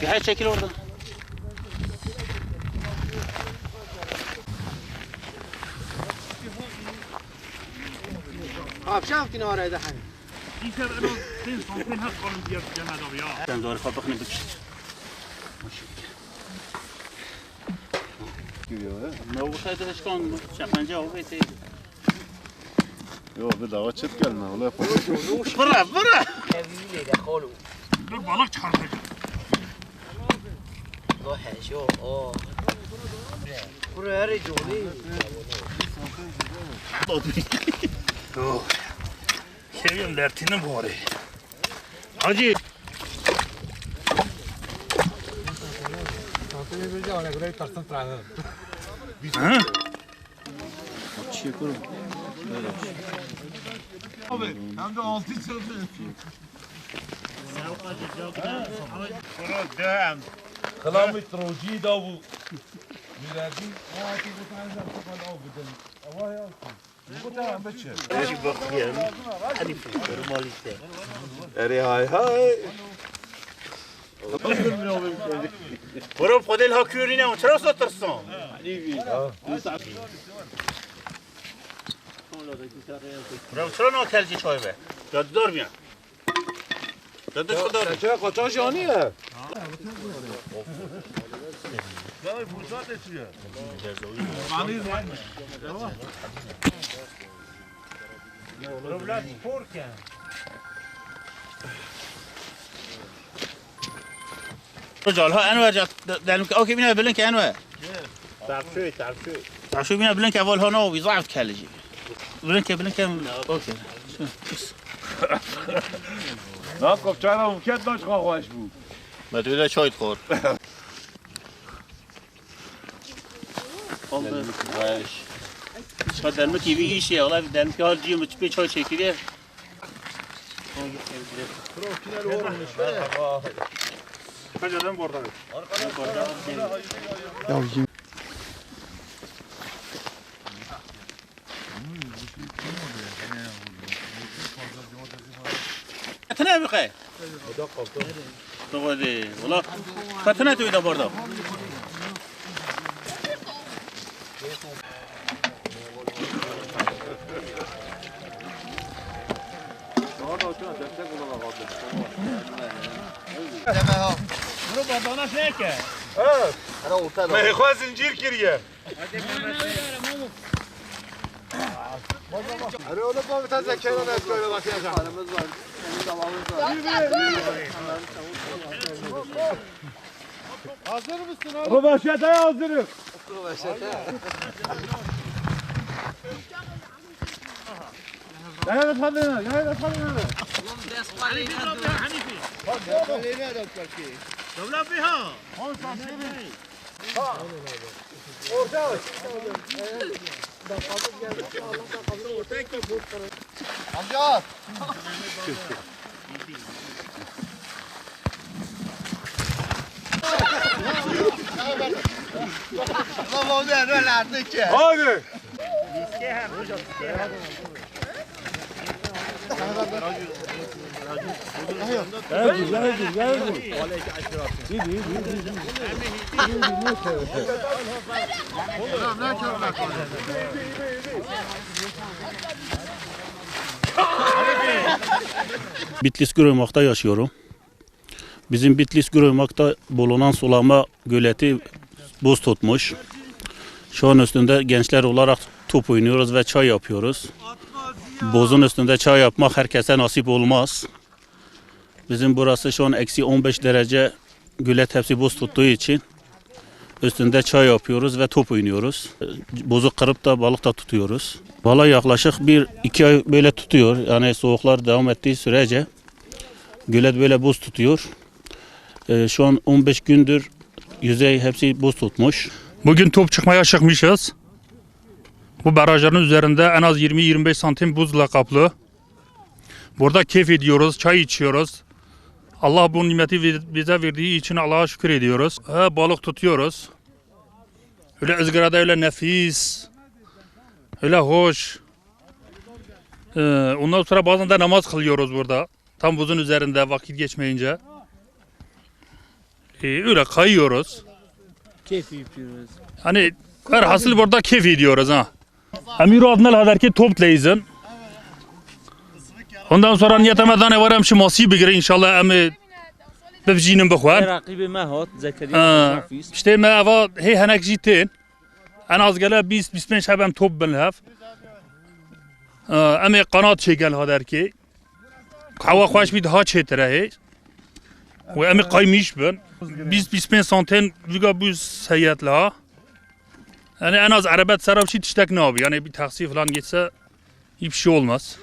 Gel çekil oradan. Abi şaf kinarayda hani. Diğer en az 10 santim her kalın diğer cennet ya. Sen zor kapakını büküş. Ne bu sayede hiç kan mı? Çapınca o beti. Yok bir daha çıt gelme. Öyle yapalım. Bırak. Eviyle de kolu. Dur balık çıkartacak. Lo heşo o. Buraya rejoli. Seviyorum dertini bari. Hacı. Ha? Abi hem de 6 çaldı. كلامك روجي داو ميلادي هاتي بتعزم تقول او بدل الله يا قلت انا بشر Eri hay hay. Vurup kodel hakürüne uçara satırsın. Vurup uçara ne tercih çay be. Yadılar mı ya? Yadı kadar. Çay kaçan janiye. رجال ها انور جات دلم اوكي بينا بلنك انور تعرف شو. شو بينا بلنك اول هنا ويضعف كالجي بلنك اوكي ناقب çayla mümkün daş kahvaş bu. ما تقول شوي تخور oldu baş şu delmek gibi iş ya vallahi delmek harcı mı bir çay çekiliyor Kaç adam bu arada? فتنه بقى تقولي والله فتنه تويدا برضه Bunu badana şey ki. Ana ortada. Meyhua zincir kiriye. Hadi oğlum bu bir tane zekanın et böyle bakacak. Paramız var. Senin zamanımız var. Hazır mısın oğlum? بابا شتاي hazırım. يا خلينا يا خلينا Devlet biha. Amca. Baba ben öyle artık ki. Hadi. Bitlis Güröymak'ta yaşıyorum. Bizim Bitlis Güröymak'ta bulunan sulama göleti buz tutmuş. Şu an üstünde gençler olarak top oynuyoruz ve çay yapıyoruz. Buzun üstünde çay yapmak herkese nasip olmaz. Bizim burası şu an eksi 15 derece gölet hepsi buz tuttuğu için üstünde çay yapıyoruz ve top oynuyoruz. Buzu kırıp da balık da tutuyoruz. Vallahi yaklaşık 1-2 ay böyle tutuyor. Yani soğuklar devam ettiği sürece gölet böyle buz tutuyor. Şu an 15 gündür yüzey hepsi buz tutmuş. Bugün top çıkmaya çıkmışız. Bu barajların üzerinde en az 20-25 santim buzla kaplı. Burada keyif ediyoruz, çay içiyoruz. Allah bu nimeti bize verdiği için Allah'a şükür ediyoruz. Balık tutuyoruz. Öyle ızgarada öyle nefis, öyle hoş. Ondan sonra bazen de namaz kılıyoruz burada. Tam buzun üzerinde vakit geçmeyince. Öyle kayıyoruz. Keyif yapıyoruz. Hani hasıl burada keyif ediyoruz ha. Emir adına kadar ki toplayızın. Ondan sonra niyetemeden varım şu masiyi bir inşallah emi bevcinin bخوار. Rakibi Mehat, Zekeriya Hafiz. İşte me ava hey henek jitin. En az gele 20-25 hebem top benlef. Emi kanat çekel kadar ki. Hava خوش bid ha çetere hey. Ve emi kaymış ben. 20-25 santim viga bu seyahatla. Yani en az arabet sarıp şey tiştek ne abi? Yani bir taksi falan geçse hiçbir şey olmaz.